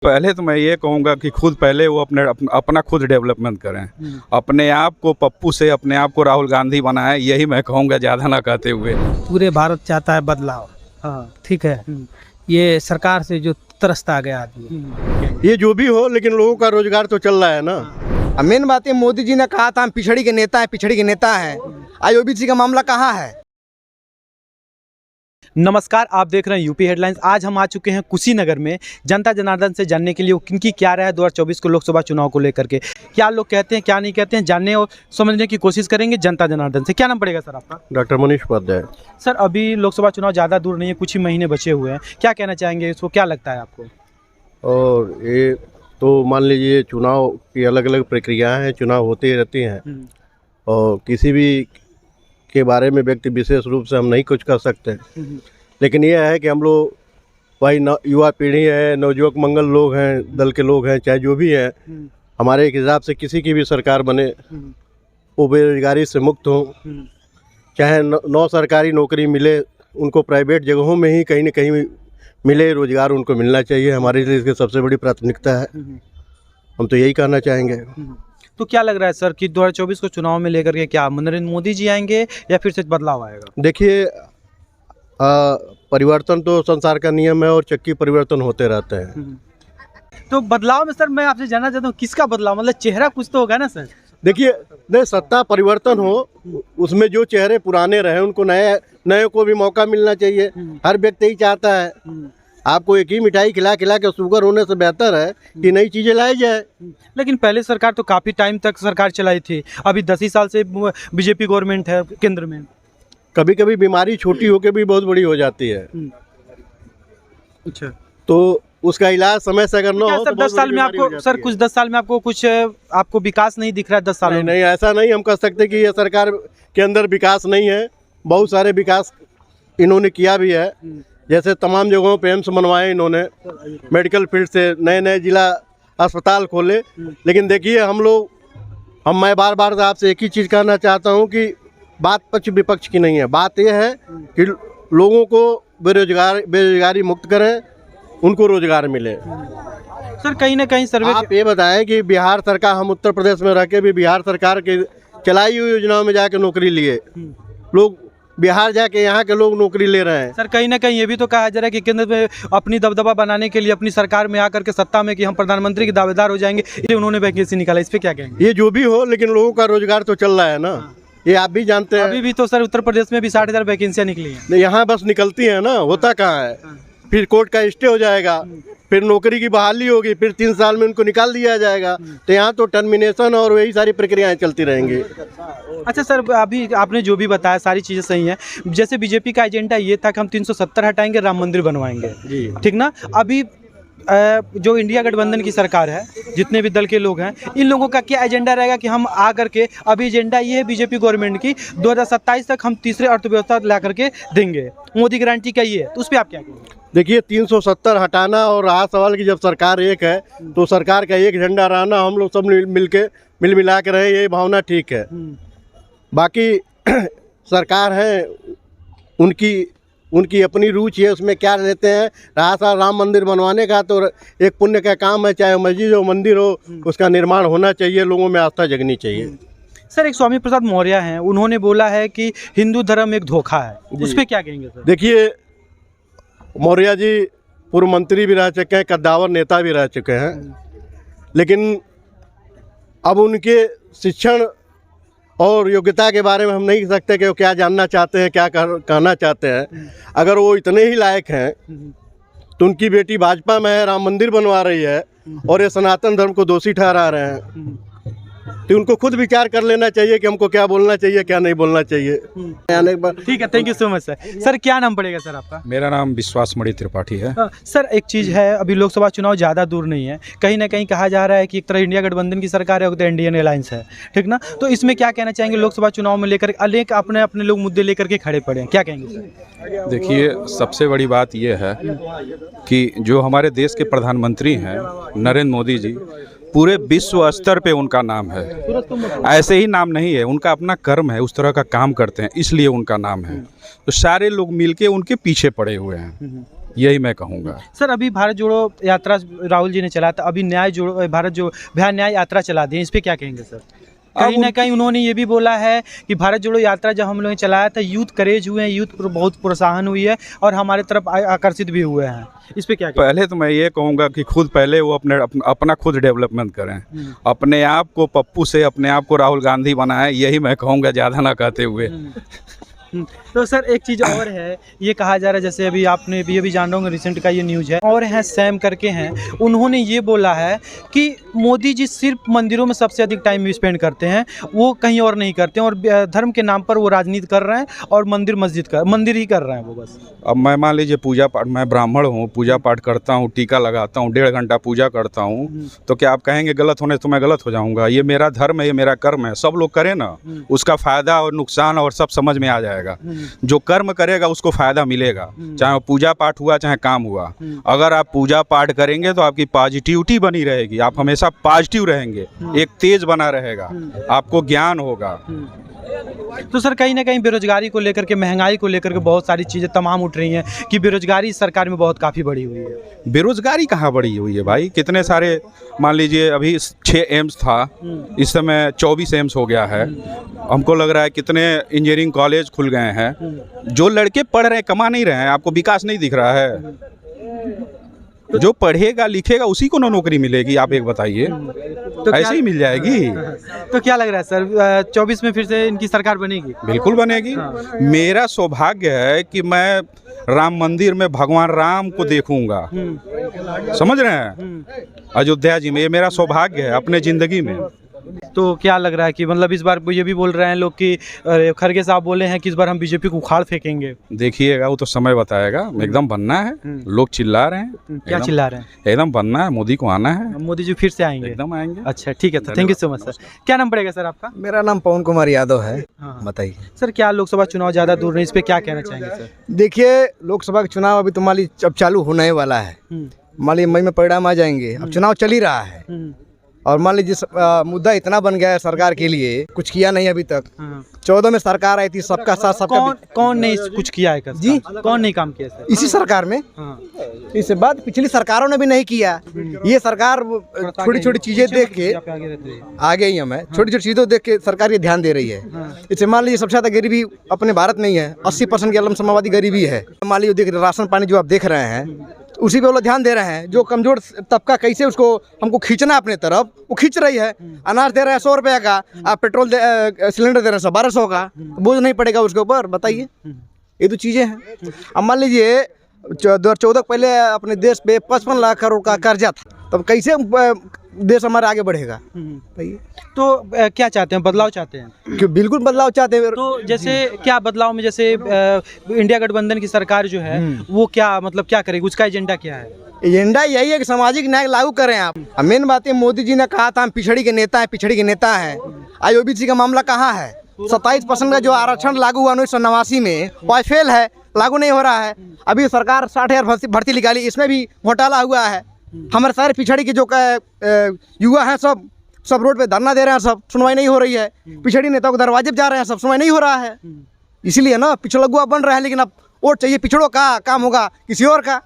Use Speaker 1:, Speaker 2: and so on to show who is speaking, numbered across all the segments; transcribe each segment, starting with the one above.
Speaker 1: पहले तो मैं ये कहूँगा कि खुद पहले वो अपना खुद डेवलपमेंट करें, अपने आप को पप्पू से अपने आप को राहुल गांधी बनाएं, यही मैं कहूँगा, ज़्यादा ना कहते हुए।
Speaker 2: पूरे भारत चाहता है बदलाव। हाँ ठीक है, ये सरकार से जो तरसता गया आदमी।
Speaker 3: ये जो भी हो, लेकिन लोगों का रोजगार तो चल रहा है ना।
Speaker 4: मेन बात है, मोदी जी ने कहा था हम पिछड़ी के नेता हैं, पिछड़ी के नेता हैं। आज ओबीसी का मामला कहाँ है?
Speaker 2: नमस्कार, आप देख रहे हैं यूपी हेडलाइंस। आज हम आ चुके हैं कुशीनगर में जनता जनार्दन से जानने के लिए किनकी क्या राय है 2024 को लोकसभा चुनाव को लेकर के। क्या लोग कहते हैं, क्या नहीं कहते हैं, जानने और समझने की कोशिश करेंगे जनता जनार्दन से। क्या नाम पड़ेगा सर आपका?
Speaker 3: डॉक्टर मनीष उपाध्याय।
Speaker 2: सर, अभी लोकसभा चुनाव ज़्यादा दूर नहीं है, कुछ ही महीने बचे हुए हैं, क्या कहना चाहेंगे इसको, क्या लगता है आपको?
Speaker 3: और ये तो मान लीजिए चुनाव की अलग अलग प्रक्रियाएं हैं, चुनाव होते ही रहती हैं और किसी भी के बारे में व्यक्ति विशेष रूप से हम नहीं कुछ कर सकते, लेकिन यह है कि हम लोग भाई युवा पीढ़ी है, नवयुवक मंगल लोग हैं, दल के लोग हैं, चाहे जो भी हैं, हमारे एक हिसाब से किसी की भी सरकार बने वो बेरोजगारी से मुक्त हो, चाहे नौ सरकारी नौकरी मिले, उनको प्राइवेट जगहों में ही कहीं न कहीं मिले, रोजगार उनको मिलना चाहिए। हमारे लिए इसकी सबसे बड़ी प्राथमिकता है, हम तो यही कहना चाहेंगे।
Speaker 2: तो क्या लग रहा है सर कि 2024 को चुनाव में लेकर के क्या नरेंद्र मोदी जी आएंगे या फिर से बदलाव आएगा?
Speaker 3: देखिए, परिवर्तन तो संसार का नियम है और चक्की परिवर्तन होते रहते हैं।
Speaker 2: तो बदलाव में सर मैं आपसे जानना चाहता हूँ, किसका बदलाव, मतलब चेहरा कुछ तो होगा ना सर?
Speaker 3: देखिए, नहीं, सत्ता परिवर्तन हो, उसमें जो चेहरे पुराने रहे उनको नए को भी मौका मिलना चाहिए। हर व्यक्ति ही चाहता है। आपको एक ही मिठाई खिला खिला के शुगर होने से बेहतर है कि नई चीजें लाई जाए।
Speaker 2: लेकिन पहले सरकार तो काफी टाइम तक सरकार चलाई थी, अभी 10 ही साल से बीजेपी गवर्नमेंट है केंद्र में।
Speaker 3: कभी कभी बीमारी छोटी होकर भी बहुत बड़ी हो जाती है।
Speaker 2: अच्छा,
Speaker 3: तो उसका इलाज समय से अगर न हो तो
Speaker 2: 10 साल में आपको सर कुछ 10 साल में आपको कुछ आपको विकास नहीं दिख रहा है 10 साल में?
Speaker 3: नहीं, ऐसा नहीं हम कह सकते कि ये सरकार के अंदर विकास नहीं है। बहुत सारे विकास इन्होंने किया भी है, जैसे तमाम जगहों पे एम्स बनवाए इन्होंने, मेडिकल फील्ड से नए जिला अस्पताल खोले। लेकिन देखिए, मैं बार बार आपसे एक ही चीज़ कहना चाहता हूँ कि बात पक्ष विपक्ष की नहीं है। बात यह है कि लोगों को बेरोजगारी मुक्त करें, उनको रोजगार मिले।
Speaker 2: सर, कहीं ना कहीं सर्वे
Speaker 3: आप ये बताएं कि बिहार सरकार, हम उत्तर प्रदेश में रह के भी बिहार सरकार के चलाई हुई योजनाओं में जाके नौकरी लिए लोग, बिहार जाके यहाँ के लोग नौकरी ले रहे हैं।
Speaker 2: सर, कहीं ना कहीं ये भी तो कहा जा रहा है कि केंद्र में अपनी दबदबा बनाने के लिए, अपनी सरकार में आकर के सत्ता में कि हम प्रधानमंत्री के दावेदार हो जाएंगे, इसलिए उन्होंने वैकेंसी निकाला। इस पे क्या कहेंगे?
Speaker 3: ये जो भी हो, लेकिन लोगों का रोजगार तो चल रहा है ना, ये आप भी जानते हैं।
Speaker 2: अभी भी तो सर उत्तर प्रदेश में भी 60,000 वैकेंसियाँ निकली हैं।
Speaker 3: यहाँ बस निकलती है ना, होता कहाँ है? फिर कोर्ट का स्टे हो जाएगा, फिर नौकरी की बहाली होगी, फिर 3 साल में उनको निकाल दिया जाएगा। तो यहाँ तो टर्मिनेशन और वही सारी प्रक्रियाएं चलती रहेंगी।
Speaker 2: अच्छा सर, अभी आपने जो भी बताया सारी चीज़ें सही हैं। जैसे बीजेपी का एजेंडा ये था कि हम 370 हटाएंगे, राम मंदिर बनवाएंगे, ठीक ना? अभी जो इंडिया गठबंधन की सरकार है, जितने भी दल के लोग हैं, इन लोगों का क्या एजेंडा रहेगा कि हम आ करके, अभी एजेंडा ये है बीजेपी गवर्नमेंट की 2027 तक हम तीसरे अर्थव्यवस्था ला करके देंगे, मोदी गारंटी का ये है, तो उस पर आप क्या कहेंगे?
Speaker 3: देखिए, 370 हटाना और रहा सवाल की जब सरकार एक है तो सरकार का एक झंडा रहना, हम लोग सब मिल मिला के रहे, ये भावना ठीक है। बाकी सरकार है, उनकी अपनी रुचि है, उसमें क्या लेते हैं। रहा सा राम मंदिर बनवाने का, तो एक पुण्य का काम है, चाहे मस्जिद हो मंदिर हो, उसका निर्माण होना चाहिए, लोगों में आस्था जगनी चाहिए।
Speaker 2: सर, एक स्वामी प्रसाद मौर्य हैं, उन्होंने बोला है कि हिंदू धर्म एक धोखा है, उस पर क्या कहेंगे सर?
Speaker 3: देखिए, मौर्य जी पूर्व मंत्री भी रह चुके हैं, कद्दावर नेता भी रह चुके हैं, लेकिन अब उनके शिक्षण और योग्यता के बारे में हम नहीं कह सकते कि वो क्या जानना चाहते हैं, क्या कहना चाहते हैं। अगर वो इतने ही लायक हैं तो उनकी बेटी भाजपा में है, राम मंदिर बनवा रही है और ये सनातन धर्म को दोषी ठहरा रहे हैं, तो उनको खुद विचार कर लेना चाहिए कि हमको क्या बोलना चाहिए, क्या नहीं बोलना चाहिए।
Speaker 2: ठीक है, thank you so much sir. Sir, क्या नाम पड़ेगा सर आपका?
Speaker 1: मेरा नाम विश्वास मणि त्रिपाठी है।
Speaker 2: सर, एक चीज़ है, अभी लोकसभा चुनाव ज़्यादा दूर नहीं है, कहीं ना कहीं कहा जा रहा है कि एक तरह इंडिया गठबंधन की सरकार है, एक तरह इंडियन अलायंस है, ठीक ना? तो इसमें क्या कहना चाहेंगे? लोकसभा चुनाव में लेकर अनेक अपने अपने लोग मुद्दे लेकर के खड़े पड़े हैं, क्या कहेंगे सर?
Speaker 1: देखिए, सबसे बड़ी बात यह है कि जो हमारे देश के प्रधानमंत्री हैं नरेंद्र मोदी जी, पूरे विश्व स्तर पे उनका नाम है। ऐसे ही नाम नहीं है, उनका अपना कर्म है, उस तरह का काम करते हैं, इसलिए उनका नाम है। तो सारे लोग मिलके उनके पीछे पड़े हुए हैं। यही मैं कहूँगा।
Speaker 2: सर अभी भारत जोड़ो यात्रा राहुल जी ने चलाया था, अभी न्याय जोड़ो भारत जो बिहार न्याय यात्रा चला दी है, इस पे क्या कहेंगे सर? कहीं ना कहीं उन्होंने ये भी बोला है कि भारत जोड़ो यात्रा जब हम लोगों ने चलाया था यूथ करेज हुए हैं, यूथ पर बहुत प्रोत्साहन हुई है और हमारे तरफ आकर्षित भी हुए हैं, इस पे क्या कहेंगे?
Speaker 1: पहले तो मैं ये कहूँगा कि खुद पहले वो अपना खुद डेवलपमेंट करें, अपने आप को पप्पू से अपने आप को राहुल गांधी बनाएं, यही मैं कहूँगा, ज़्यादा ना कहते हुए।
Speaker 2: तो सर एक चीज़ और है, ये कहा जा रहा है, जैसे अभी आपने भी जान रहे होंगे, रिसेंट का ये न्यूज़ है, और हैं सैम करके हैं, उन्होंने ये बोला है कि मोदी जी सिर्फ मंदिरों में सबसे अधिक टाइम स्पेंड करते हैं, वो कहीं और नहीं करते हैं, और धर्म के नाम पर वो राजनीति कर रहे हैं और मंदिर ही कर रहे हैं वो बस।
Speaker 1: अब मैं मान लीजिए पूजा पाठ, मैं ब्राह्मण हूँ, पूजा पाठ करता हूँ, टीका लगाता हूँ, 1.5 घंटा पूजा करता हूँ, तो क्या आप कहेंगे गलत होने तो मैं गलत हो जाऊँगा? ये मेरा धर्म है, ये मेरा कर्म है, सब लोग करें ना, उसका फ़ायदा और नुकसान और सब समझ में आ जाएगा। जो कर्म करेगा उसको फ़ायदा मिलेगा, चाहे वो पूजा पाठ हुआ चाहे काम हुआ। अगर आप पूजा पाठ करेंगे तो आपकी पॉजिटिविटी बनी रहेगी, आप हमेशा पॉजिटिव रहेंगे, एक तेज बना रहेगा, आपको ज्ञान होगा।
Speaker 2: तो सर कहीं ना कहीं बेरोजगारी को लेकर के, महंगाई को लेकर के बहुत सारी चीज़ें तमाम उठ रही हैं कि बेरोजगारी सरकार में बहुत काफ़ी बढ़ी हुई है।
Speaker 1: बेरोजगारी कहाँ बढ़ी हुई है भाई? कितने सारे, मान लीजिए अभी 6 एम्स था, इस समय 24 एम्स हो गया है। हमको लग रहा है कितने इंजीनियरिंग कॉलेज खुल गए हैं। जो लड़के पढ़ रहे हैं कमा नहीं रहे हैं, आपको विकास नहीं दिख रहा है? जो पढ़ेगा लिखेगा उसी को ना नौकरी मिलेगी, आप एक बताइए,
Speaker 2: तो
Speaker 1: ऐसे ही मिल जाएगी।
Speaker 2: तो क्या लग रहा है सर 24 में फिर से इनकी सरकार बनेगी?
Speaker 1: बिल्कुल बनेगी। मेरा सौभाग्य है कि मैं राम मंदिर में भगवान राम को देखूंगा, समझ रहे हैं, अयोध्या जी में। ये मेरा सौभाग्य है अपने ज़िंदगी में।
Speaker 2: तो क्या लग रहा है कि मतलब इस बार ये भी बोल रहे हैं लोग कि खड़गे साहब बोले हैं कि इस बार हम बीजेपी को उखाड़ फेंकेंगे?
Speaker 1: देखिएगा, वो तो समय बताएगा। एकदम बनना है, लोग चिल्ला रहे हैं।
Speaker 2: क्या चिल्ला रहे हैं?
Speaker 1: एकदम बनना है, मोदी को आना है,
Speaker 2: मोदी जी फिर से आएंगे?
Speaker 1: एकदम आएंगे।
Speaker 2: अच्छा ठीक है sir, thank you so much sir. क्या नाम पड़ेगा सर आपका?
Speaker 4: मेरा नाम पवन कुमार यादव है। बताइए
Speaker 2: सर क्या लोकसभा चुनाव ज़्यादा दूर नहीं, इस पे क्या कहना चाहेंगे सर?
Speaker 4: देखिए, लोकसभा का चुनाव अभी तो मान लीजिए अब चालू होने वाला है, मान लीजिए मई में परिणाम आ जाएंगे। अब चुनाव चल ही रहा है और मान लीजिए मुद्दा इतना बन गया है सरकार के लिए, कुछ किया नहीं अभी तक। 14 में सरकार आई थी, सबका साथ सबका।
Speaker 2: कौन नहीं कुछ किया है
Speaker 4: जी?
Speaker 2: कौन नहीं काम किया सर
Speaker 4: इसी सरकार में? इसके बाद पिछली सरकारों ने भी नहीं किया। ये सरकार छोटी छोटी चीजें देख के आगे ही हम है, छोटी छोटी चीजों देख के सरकार ये ध्यान दे रही है। इससे मान लीजिए सबसे ज्यादा गरीबी अपने भारत में ही है, 80% की आलमसमावादी गरीबी है। मान लीजिए देख राशन पानी जो आप देख रहे हैं, उसी पे वो लोग ध्यान दे रहे हैं। जो कमजोर तबका कैसे उसको हमको खींचना अपने तरफ, वो खींच रही है। अनाज दे रहे हैं 100 रुपये का, आप पेट्रोल सिलेंडर दे रहे हैं 1200 का, बोझ नहीं पड़ेगा उसके ऊपर? बताइए, ये तो चीज़ें हैं। अब मान लीजिए 2014 पहले अपने देश पे 55 लाख करोड़ का कर्जा था, तब कैसे देश हमारा आगे बढ़ेगा?
Speaker 2: तो क्या चाहते हैं, बदलाव चाहते हैं?
Speaker 4: कि बिल्कुल बदलाव चाहते हैं।
Speaker 2: तो जैसे क्या बदलाव में, जैसे इंडिया गठबंधन की सरकार जो है वो क्या मतलब क्या करेगी, उसका एजेंडा क्या है?
Speaker 4: एजेंडा यही है कि सामाजिक न्याय लागू करें आप। मेन बात है, मोदी जी ने कहा था हम पिछड़ी के नेता हैं, पिछड़ी के नेता हैं। आज ओबीसी का मामला कहाँ है? 27% का जो आरक्षण लागू हुआ 1989 में, वो फेल है, लागू नहीं हो रहा है। अभी सरकार 60,000 भर्ती निकाली, इसमें भी घोटाला हुआ है। हमारे सारे पिछड़ी के जो युवा हैं सब रोड पे धरना दे रहे हैं, सब सुनवाई नहीं हो रही है। पिछड़ी नेताओं के दरवाजे पे जा रहे हैं, सब सुनवाई नहीं हो रहा है। इसीलिए ना पिछड़गुआ बन रहा है, लेकिन अब वोट चाहिए, पिछड़ों का काम होगा किसी और का।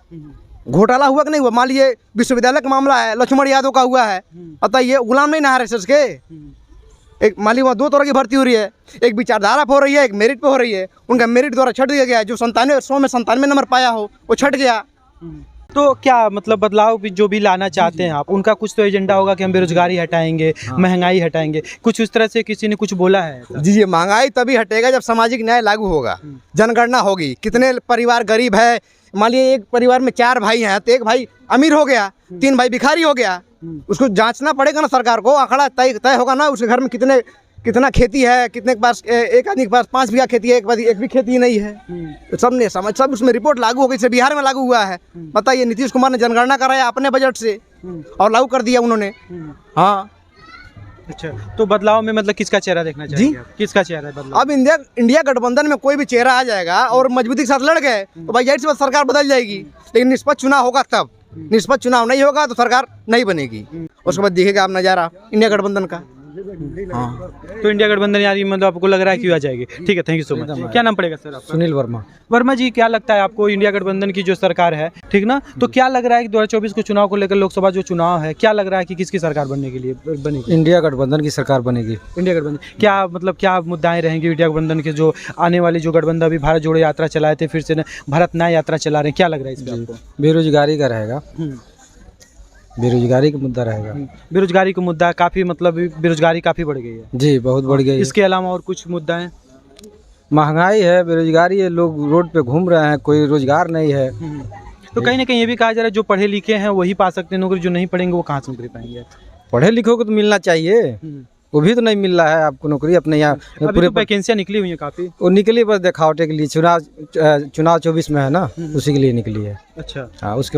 Speaker 4: घोटाला हुआ कि नहीं हुआ? मान लीजिए विश्वविद्यालय का मामला है, लक्ष्मण यादव का हुआ है, बताइए, गुलाम नहीं नहा रहे के। एक मान लीजिए वहाँ 2 तरह की भर्ती हो रही है, एक विचारधारा पे हो रही है, एक मेरिट पे हो रही है। उनका मेरिट द्वारा छट दिया गया है, जो 100 में 97 नंबर पाया हो वो छट गया।
Speaker 2: तो क्या मतलब बदलाव भी जो भी लाना चाहते हैं आप, उनका कुछ तो एजेंडा होगा कि हम बेरोजगारी हटाएंगे, महंगाई हटाएंगे, कुछ उस तरह से किसी ने कुछ बोला है?
Speaker 4: जी, महंगाई तभी हटेगा जब सामाजिक न्याय लागू होगा, जनगणना होगी, कितने परिवार गरीब है। मान लीजिए एक परिवार में 4 भाई हैं, तो एक भाई अमीर हो गया, 3 भाई भिखारी हो गया, उसको जांचना पड़ेगा ना सरकार को। आंकड़ा तय होगा ना, उसके घर में कितना खेती है, कितने के पास, एक आदमी के पास 5 बीघा खेती है, एक भी खेती नहीं है। तो सब उसमें रिपोर्ट लागू हो गई। जैसे बिहार में लागू हुआ है, बताइए, नीतीश कुमार ने जनगणना कराया अपने बजट से और लागू कर दिया उन्होंने। हाँ,
Speaker 2: अच्छा, तो बदलाव में मतलब किसका चेहरा देखना चाहिए? किसका चेहरा है बदलाव?
Speaker 4: अब इंडिया गठबंधन में कोई भी चेहरा आ जाएगा और मजबूती के साथ लड़ गए तो भाई जाहिर सी बात सरकार बदल जाएगी। लेकिन निष्पक्ष चुनाव होगा तब, निष्पक्ष चुनाव नहीं होगा तो सरकार नहीं बनेगी। उसके बाद दिखेगा आप नज़ारा इंडिया गठबंधन का।
Speaker 2: हाँ। तो इंडिया गठबंधन यार मतलब आपको लग रहा है क्यों आ जाएगी? ठीक है, थैंक यू सो मच। क्या नाम पड़ेगा सर आपका?
Speaker 5: सुनील वर्मा।
Speaker 2: वर्मा जी, क्या लगता है आपको इंडिया गठबंधन की जो सरकार है, ठीक ना, तो क्या लग रहा है कि 2024 को चुनाव को लेकर, लोकसभा जो चुनाव है, क्या लग रहा है कि किसकी सरकार बनने के लिए बनेगी?
Speaker 5: इंडिया गठबंधन की सरकार बनेगी।
Speaker 2: इंडिया गठबंधन क्या मतलब क्या मुद्दाएं रहेंगी इंडिया गठबंधन के? जो आने वाली जो गठबंधन अभी भारत जोड़ो यात्रा चलाए थे, फिर से भारत न्याय यात्रा चला रहे हैं, क्या लग रहा है इसमें आपको?
Speaker 5: बेरोजगारी का रहेगा, बेरोजगारी का मुद्दा रहेगा।
Speaker 2: बेरोजगारी का मुद्दा काफ़ी, मतलब बेरोजगारी काफ़ी बढ़ गई है।
Speaker 5: जी, बहुत बढ़ गई है।
Speaker 2: इसके अलावा और कुछ मुद्दा है?
Speaker 5: महंगाई है, बेरोजगारी है, लोग रोड पे घूम रहे हैं, कोई रोजगार नहीं है।
Speaker 2: तो कहीं ना कहीं ये भी कहा जा रहा है जो पढ़े लिखे हैं वही पा सकते हैं नौकरी, जो नहीं पढ़ेंगे वो कहाँ से नौकरी पाएंगे?
Speaker 5: पढ़े लिखों को तो मिलना चाहिए, वो भी तो नहीं मिल रहा है आपको नौकरी अपने यहाँ।
Speaker 2: अभी तो वैकेंसियाँ निकली हुई हैं काफ़ी।
Speaker 5: वो निकली बस दिखावटे के लिए, चुनाव 24 में है ना, उसी के लिए निकली है।
Speaker 2: अच्छा,
Speaker 5: हाँ, उसके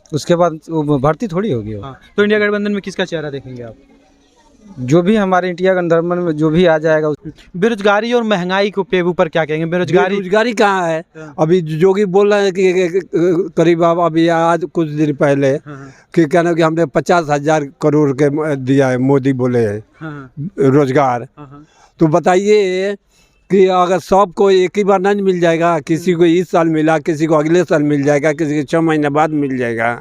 Speaker 5: बाद वो भर्ती थोड़ी होगी।
Speaker 2: हाँ, तो इंडिया गठबंधन में किसका चेहरा देखेंगे आप?
Speaker 5: जो भी हमारे इंडिया गठबंधन में जो भी आ जाएगा।
Speaker 2: बेरोजगारी और महंगाई को पे ऊपर क्या कहेंगे?
Speaker 6: बेरोजगारी कहाँ है? अभी जोगी बोल रहे हैं कि करीब अभी आज कुछ दिन पहले कि कहना कि हमने 50,000 करोड़ के दिया है, मोदी बोले हैं रोजगार। तो बताइए कि अगर सबको एक ही बार नहीं मिल जाएगा, किसी को इस साल मिला, किसी को अगले साल मिल जाएगा, किसी को 6 महीने बाद मिल जाएगा।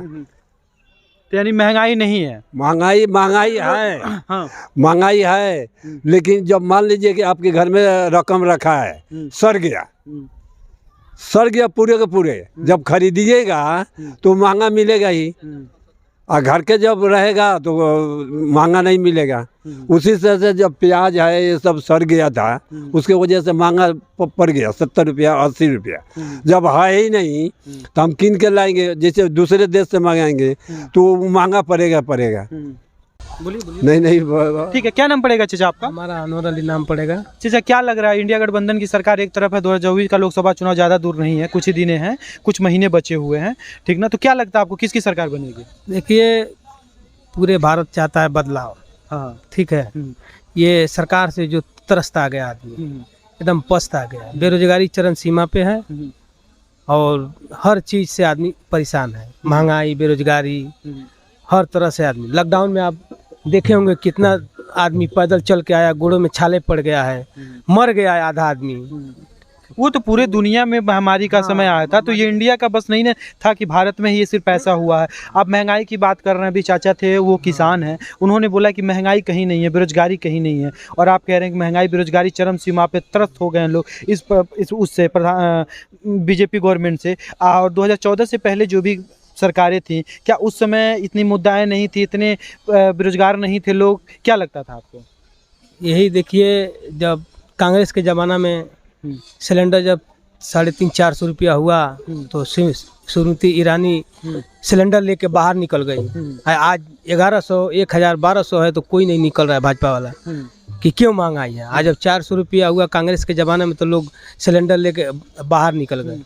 Speaker 2: तो यानी महंगाई नहीं है?
Speaker 6: महंगाई है।
Speaker 2: हाँ।
Speaker 6: महंगाई है, लेकिन जब मान लीजिए कि आपके घर में रकम रखा है, सड़ गया पूरे के पूरे, जब खरीदिएगा तो महंगा मिलेगा ही, और घर के जब रहेगा तो महंगा नहीं मिलेगा। उसी तरह से जब प्याज है ये सब सड़ गया था, उसके वजह से महंगा पड़ गया, 70 रुपया 80 रुपया। जब है ही नहीं तो हम किन के लाएंगे, जैसे दूसरे देश से मंगाएंगे तो महंगा पड़ेगा।
Speaker 2: बोलिए।
Speaker 6: नहीं
Speaker 2: ठीक है, क्या नाम पड़ेगा चाचा आपका?
Speaker 5: हमारा अनवर अली नाम पड़ेगा।
Speaker 2: चाचा, क्या लग रहा है इंडिया गठबंधन की सरकार एक तरफ है, 2024 का लोकसभा चुनाव ज़्यादा दूर नहीं है, कुछ ही दिन हैं, कुछ महीने बचे हुए हैं, ठीक ना, तो क्या लगता है आपको किसकी सरकार बनेगी?
Speaker 7: देखिए, पूरे भारत चाहता है बदलाव।
Speaker 2: हाँ,
Speaker 7: ठीक है। ये सरकार से जो तरसता गया आदमी, एकदम पछता गया, बेरोजगारी चरम सीमा पे है और हर चीज़ से आदमी परेशान है, महंगाई, बेरोजगारी, हर तरह से आदमी। लॉकडाउन में आप देखे होंगे कितना आदमी पैदल चल के आया, गोड़ों में छाले पड़ गया है, मर गया है आधा आदमी।
Speaker 2: वो तो पूरे दुनिया में महामारी का समय आया था, तो ये इंडिया का बस नहीं था कि भारत में ही ये सिर्फ ऐसा हुआ है। आप महंगाई की बात कर रहे हैं, अभी चाचा थे वो किसान हैं, उन्होंने बोला कि महंगाई कहीं नहीं है, बेरोजगारी कहीं नहीं है, और आप कह रहे हैं कि महंगाई बेरोजगारी चरम सीमा पे त्रस्त हो गए हैं लोग उससे बीजेपी गवर्नमेंट से। और 2014 से पहले जो भी सरकारें थी, क्या उस समय इतनी मुद्दाएं नहीं थी, इतने बेरोजगार नहीं थे लोग? क्या लगता था आपको?
Speaker 7: यही देखिए, जब कांग्रेस के ज़माना में सिलेंडर जब 350-400 रुपया हुआ तो सुरुति ईरानी सिलेंडर लेके बाहर निकल गई। आज 1100, 1000, 1200 है तो कोई नहीं निकल रहा है भाजपा वाला कि क्यों महंगाई है। आज जब 400 रुपया हुआ कांग्रेस के ज़माने में तो लोग सिलेंडर लेके बाहर निकल गए।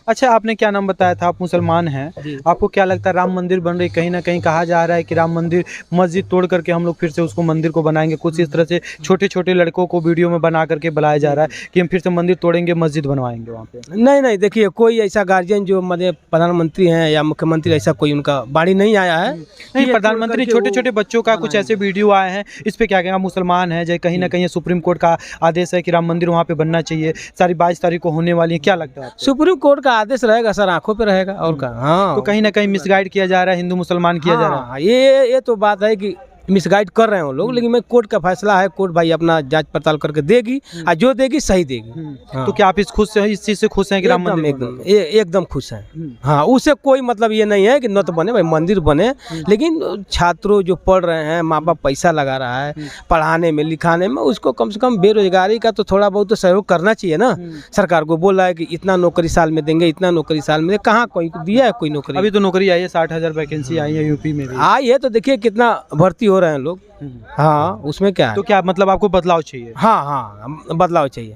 Speaker 2: अच्छा, आपने क्या नाम बताया था? आप मुसलमान हैं, आपको क्या लगता है राम मंदिर बन रही, कहीं ना कहीं कहा जा रहा है कि राम मंदिर, मस्जिद तोड़ करके हम लोग फिर से उसको मंदिर को बनाएंगे, कुछ इस तरह से छोटे छोटे लड़कों को वीडियो में बना करके बुलाया जा रहा है कि हम फिर से मंदिर तोड़ेंगे, मस्जिद बनवाएंगे वहाँ पे?
Speaker 7: नहीं, देखिए, कोई ऐसा गार्जियन जो मतलब प्रधानमंत्री हैं या मुख्यमंत्री, ऐसा कोई उनका बाड़ी नहीं आया है।
Speaker 2: नहीं, प्रधानमंत्री छोटे छोटे बच्चों का कुछ ऐसे वीडियो आए हैं, इस पर क्या कहेंगे? मुसलमान है, जैसे कहीं ना कहीं सुप्रीम कोर्ट का आदेश है कि राम मंदिर वहाँ पे बनना चाहिए, 22 तारीख को होने वाली है, क्या लगता है?
Speaker 7: सुप्रीम कोर्ट का आदेश रहेगा सर, आंखों पे रहेगा और का। हाँ,
Speaker 2: तो कहीं ना कहीं मिसगाइड किया जा रहा है, हिंदू मुसलमान किया जा रहा है।
Speaker 7: ये तो बात है कि मिसगाइड कर रहे हैं वो लोग, लेकिन मैं कोर्ट का फैसला है, कोर्ट भाई अपना जांच पड़ताल करके देगी, और जो देगी सही देगी। हाँ।
Speaker 2: तो क्या आप इस चीज से खुश हैं कि राम मंदिर?
Speaker 7: एकदम खुश हैं। हाँ, उससे कोई मतलब ये नहीं है कि न तो बने भाई, मंदिर बने, लेकिन छात्रों जो पढ़ रहे हैं, माँ बाप पैसा लगा रहा है पढ़ाने में लिखाने में, उसको कम से कम बेरोजगारी का तो थोड़ा बहुत तो सहयोग करना चाहिए ना। सरकार को बोल रहा है कि इतना नौकरी साल में देंगे, इतना नौकरी साल में, कहाँ कोई दिया है कोई नौकरी?
Speaker 2: अभी तो नौकरी आई है, 60,000 वैकेंसी आई है यूपी में भी
Speaker 7: आई है, तो देखिए कितना भर्ती हो रहे हैं लोग। हाँ, उसमें क्या है?
Speaker 2: तो क्या मतलब आपको बदलाव चाहिए?
Speaker 7: हाँ, बदलाव चाहिए।